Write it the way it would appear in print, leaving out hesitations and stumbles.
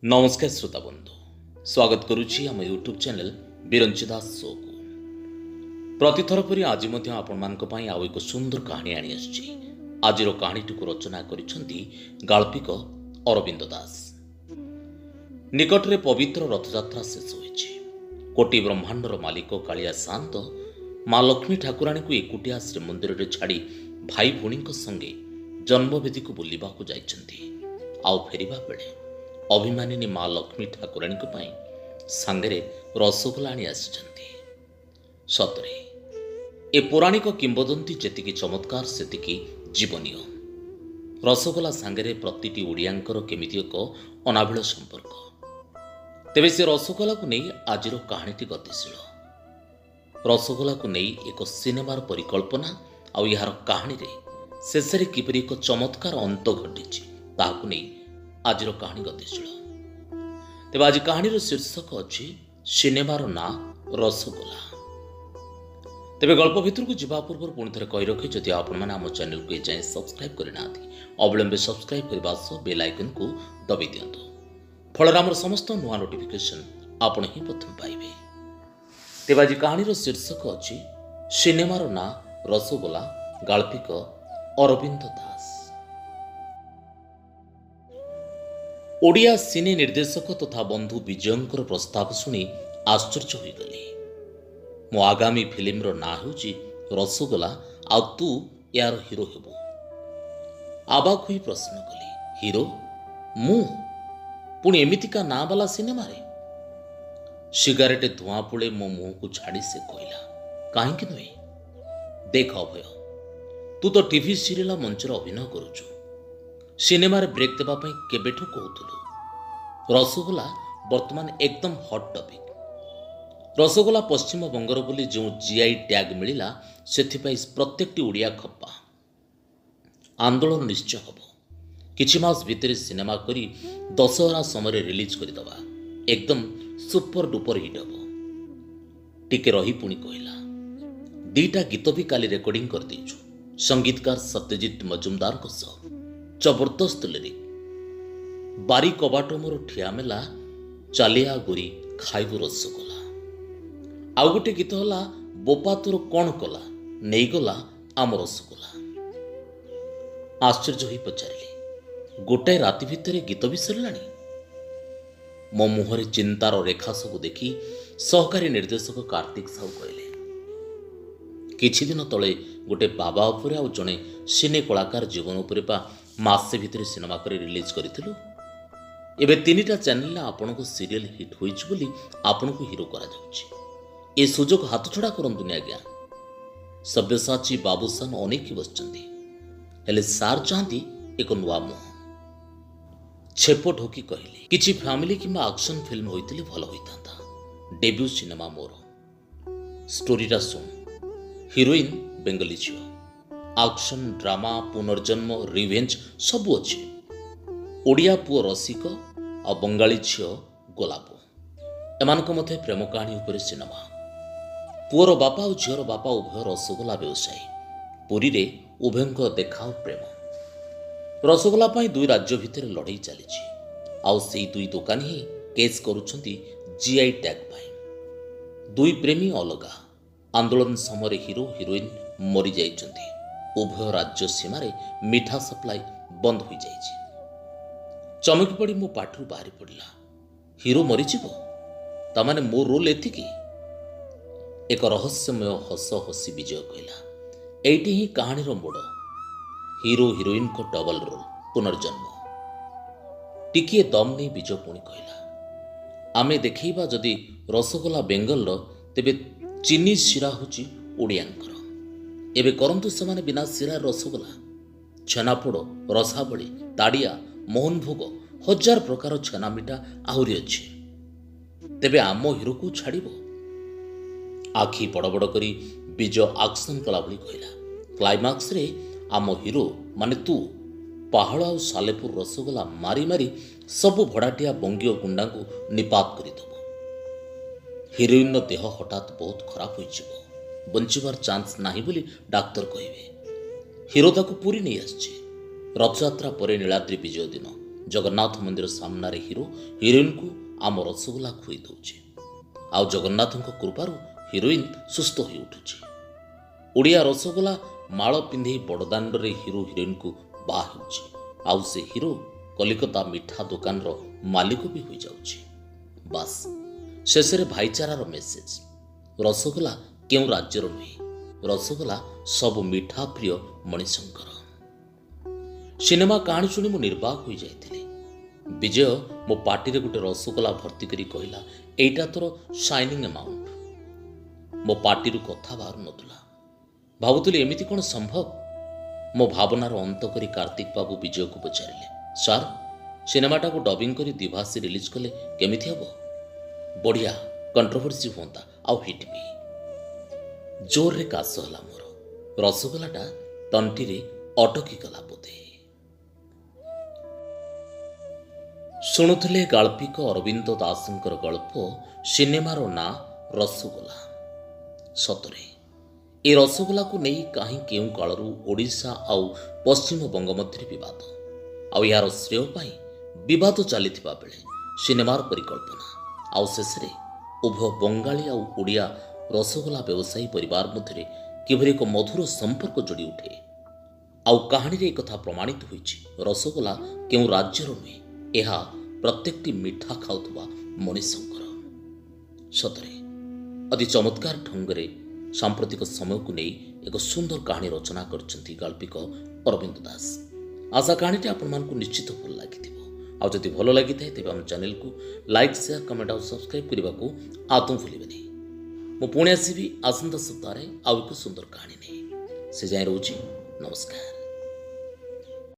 नमस्कार श्रोता बंधु स्वागत करुच्ची आम यूट्यूब चैनल बिरंची दास शो को प्रतिथर परी आज आपण आउ एक सुंदर कहानी आनी आछि। आजिर कहानी को रचना करिसेंती गाल्पिक अरविंद दास। निकटरे पवित्र रथयात्रा शेष होइछि। कोटि ब्रह्मांडर मालिक कालिया शांत माँ लक्ष्मी ठाकुराणी को एकुटिया श्रीमंदिर रे छाड़ी भाई भौणी संगे जन्मवेदी को बुलिबाकू जाइछंती। आउ फेरिबा बेले अभिमानिनी माँ लक्ष्मी ठाकुराणी सांगरे रसगोला आनी आसिछंती। सतरे ए पौराणिक किंबदंती जेतिकी चमत्कार सेतिकी जीवनीय। रसगोला सांगरे प्रतिटी ओडियांकर केमिति एक अनाबिल संपर्क। तेबे से रसगोला को नहीं आजिर कहानीटी गतिशील। रसगोला को नहीं एक सिनेमार परिकल्पना आउ यार कहानी रे शेषे किपरि एक चमत्कार अंत घटी ताकू नहीं आजिर कहानी गतिशील। तेज आज कहानी शीर्षक अच्छी सिनेमार ना रसगोला। तेज गल्प भितर को जावा पूर्व पुणी थे कही रखे जदि आपम चैनल को जाए सब्सक्राइब करना अविलंबे सब्सक्राइब करने सह बेल आइकन को दबी दिंतु। फल आम समस्त नुआ नोटिफिकेशन आपण ही प्रथम पाइबे। तेज आज कहानी शीर्षक अच्छी सिनेमार ना रसगोला। गाल्पिक अरविंद दास। ओडिया सिने निर्देशक तथा बंधु विजयंकर प्रस्ताव शुणी आश्चर्य होगली। मो आगामी फिल्म ना होची रसगोला आ तू यार हिरो हेबु। आबाक हुई प्रश्न कली, हिरो मु पुणी एमितिका ना वाला सिनेमा रे? सिगारेट धुआं पुले मो मुह को छाड़ी से कहला, कहीं नुहे देख अभय, तू तो टीवी सीरियल मंचर अभिनय करुचु। सिनेमा रे ब्रेक देबा पई केबेठु कहउथुलु। रसगोला वर्तमान एकदम हॉट टॉपिक। रसगोला पश्चिम बंगर बोली जो जीआई टैग मिलिला सेथिपाई प्रत्येकटी ओडिया खप्पा। आंदोलन निश्चय हबो। किछि मास भितर सिनेमा करी दशहरा समय रिलीज कर दबा। एकदम सुपर डुपर हिट हबो। टिके रही पुणी कहला, दीटा गीत भी काली रेकर्डिंग कर देछु। संगीतकार सत्यजीत मजुमदार को सह जबरदस्त लिरिक। बारी कबाट मोर ठिया मेला चालिया गोरी खाइबु रसगोला। आउ गोटे गीत होला बोपा तोर कौन कला नहीं गला आम रसगोला। आश्चर्य ही पचारिली, गोटाए राति भितर गीत भी सरलानी? मो मुहरे चिंतार रेखा सब देखी सहकारी निर्देशक कार्तिक साहू कहले, किछि दिन तले गोटे बाबा उपरे आ जड़े सिने कलाकार जीवन उपरे पा मासे भितर सिनेमा करे रिलीज करिथिलु। एबे तीनिटा चैनल आपन को सीरियल हिट होइछ बोली आपन को हिरो करा जाउछि। ए सुजोग हाथ छड़ा करंतुनी आज्ञा। सब्यसाची बाबूसान अनेक बसचंदी, हेले सार चाहती एक नुआ मुह। छेप ढोकी कहले, किछि फैमिली किंबा एक्शन फिल्म होइतिले भलो होइतांता। डेब्यू सिनेमा मोर। स्टोरीटा सुन। हिरोइन बेंगली झियो। एक्शन ड्रामा पुनर्जन्म रिवेंज सबू अच्छे। ओडिया पुओ रसिक आ बंगाली झियो गोलापो। एमानक मध्य प्रेम कहानी उपरे सिनेमा। पुओर बापा और झियोर बापा उभय रसगोला व्यवसायी। पुरी रे उभयंक देखाओ प्रेम। रसगोला पाई दुई राज्य भितर लड़ाई चली। आउ सेई दुई दुकानी ही केस करुछंती जीआई टैग पाई। दुई प्रेमी अलगा। आंदोलन समय हिरो हिरोइन मरी जाइछंती। उभय राज्य सीमार मिठा सप्लाई बंद हो जाइछि। चमकी पड़ी मो पाठरू बाहरी पड़ला, हिरो मरीजिव तामाने मो रोल एतिकी? एक रहस्यमय हस हसी विजय कहला, एइटी ही कहानी मोड़। हिरो हिरोइन को डबल रोल पुनर्जन्म। टिकिए दम नहीं विजय पुणी कहला, आमे देखैबा जदि रसगोला बेंगल तेबे चीनी शिरा होची ओडियांकर। एबे करंतु समाने बिना शिरा रसगोला। छेनापोड़ रसाबली ताड़िया मोहनभोग हजार प्रकार छेना मिठा आहुरी अच्छे। तेबे आम हिरो को छाड़िबो? आखि बड़ बड़ करी विजय एक्शन कला भली कहला, क्लाइमाक्स रे आम हिरो माने तू पहाड़ आ सालेपुर रसगोला मारी मारी सबु भड़ाटिया बंगीय गुंडा को निपात करिदबो। हिरोइन देह हठात बहुत खराब होइजिबो। बंचिबार चांस नाही बोली डाक्तर कहिबे। हिरो ताकू पूरी नहीं आछे। रथयात्रा परे नीलाद्री विजय दिन ଜଗନ୍ନାଥ ମନ୍ଦିର ସାମ୍ନାରେ ହିରୋ ହିରୋଇନକୁ ଆମ ରସଗୋଲା ଖୁଇ ଦେଉଛି। ଆଉ ଜଗନ୍ନାଥଙ୍କ କୃପାରୁ ହିରୋଇନ ସୁସ୍ଥ ହୋଇ ଉଠୁଛି। ଓଡ଼ିଆ ରସଗୋଲା ମାଳ ପିନ୍ଧି ବଡ଼ଦାଣ୍ଡରେ ହିରୋ ହିରୋଇନକୁ ବାହା ହେଉଛି। ଆଉ ସେ ହିରୋ କଲିକତା ମିଠା ଦୋକାନର ମାଲିକ ବି ହୋଇଯାଉଛି। ବାସ୍ ଶେଷରେ ଭାଇଚାରାର ମେସେଜ। ରସଗୋଲା କେଉଁ ରାଜ୍ୟର ନୁହେଁ, ରସଗୋଲା ସବୁ ମିଠା ପ୍ରିୟ ମଣିଷଙ୍କର। ସିନେମା କାହାଣୀ ଶୁଣି ମୁଁ ନିର୍ବାକ ହୋଇଯାଇଥିଲି। ବିଜୟ ମୋ ପାଟିରେ ଗୋଟେ ରସଗୋଲା ଭର୍ତ୍ତି କରି କହିଲା, ଏଇଟା ତୋର ସାଇନିଂ ଆମାଉଣ୍ଟ। ମୋ ପାଟିରୁ କଥା ବାହାରୁ ନଥିଲା। ଭାବୁଥିଲି ଏମିତି କ'ଣ ସମ୍ଭବ? ମୋ ଭାବନାର ଅନ୍ତ କରି କାର୍ତ୍ତିକ ବାବୁ ବିଜୟକୁ ପଚାରିଲେ, ସାର୍ ସିନେମାଟାକୁ ଡବିଂ କରି ଦ୍ୱିଭାଷୀ ରିଲିଜ କଲେ କେମିତି ହେବ? ବଢ଼ିଆ, କଣ୍ଟ୍ରୋଭର୍ସି ହୁଅନ୍ତା ଆଉ ହିଟ୍ ବି। ଜୋରରେ କାଶ ହେଲା ମୋର। ରସଗୋଲାଟା ତଣ୍ଟିରେ ଅଟକି ଗଲା ବୋଧେ। ଶୁଣୁଥିଲେ ଗାଳ୍ପିକ ଅରବିନ୍ଦ ଦାସଙ୍କର ଗଳ୍ପ, ସିନେମାର ନାଁ ରସଗୋଲା। ସତରେ ଏ ରସଗୋଲାକୁ ନେଇ କାହିଁ କେଉଁ କାଳରୁ ଓଡ଼ିଶା ଆଉ ପଶ୍ଚିମବଙ୍ଗ ମଧ୍ୟରେ ବିବାଦ, ଆଉ ଏହାର ଶ୍ରେୟ ପାଇଁ ବିବାଦ ଚାଲିଥିବା ବେଳେ ସିନେମାର ପରିକଳ୍ପନା, ଆଉ ଶେଷରେ ଉଭୟ ବଙ୍ଗାଳୀ ଆଉ ଓଡ଼ିଆ ରସଗୋଲା ବ୍ୟବସାୟୀ ପରିବାର ମଧ୍ୟରେ କିଭଳି ଏକ ମଧୁର ସମ୍ପର୍କ ଯୋଡ଼ି ଉଠେ। ଆଉ କାହାଣୀରେ ଏକଥା ପ୍ରମାଣିତ ହୋଇଛି, ରସଗୋଲା କେଉଁ ରାଜ୍ୟର ନୁହେଁ, ଏହା ପ୍ରତ୍ୟେକଟି ମିଠା ଖାଉଥିବା ମଣିଷଙ୍କର। ସତରେ ଅତି ଚମତ୍କାର ଢଙ୍ଗରେ ସାମ୍ପ୍ରତିକ ସମୟକୁ ନେଇ ଏକ ସୁନ୍ଦର କାହାଣୀ ରଚନା କରିଛନ୍ତି ଗାଳ୍ପିକ ଅରବିନ୍ଦ ଦାସ। ଆଶା କାହାଣୀଟି ଆପଣମାନଙ୍କୁ ନିଶ୍ଚିତ ଭଲ ଲାଗିଥିବ। ଆଉ ଯଦି ଭଲ ଲାଗିଥାଏ ତେବେ ଆମ ଚ୍ୟାନେଲକୁ ଲାଇକ୍, ସେୟାର, କମେଣ୍ଟ ଆଉ ସବସ୍କ୍ରାଇବ୍ କରିବାକୁ ଆଦୌ ଭୁଲିବେନି। ମୁଁ ପୁଣି ଆସିବି ଆସନ୍ତା ସପ୍ତାହରେ ଆଉ ଏକ ସୁନ୍ଦର କାହାଣୀ ନେଇ। ସେ ଯାଏଁ ରହୁଛି, ନମସ୍କାର।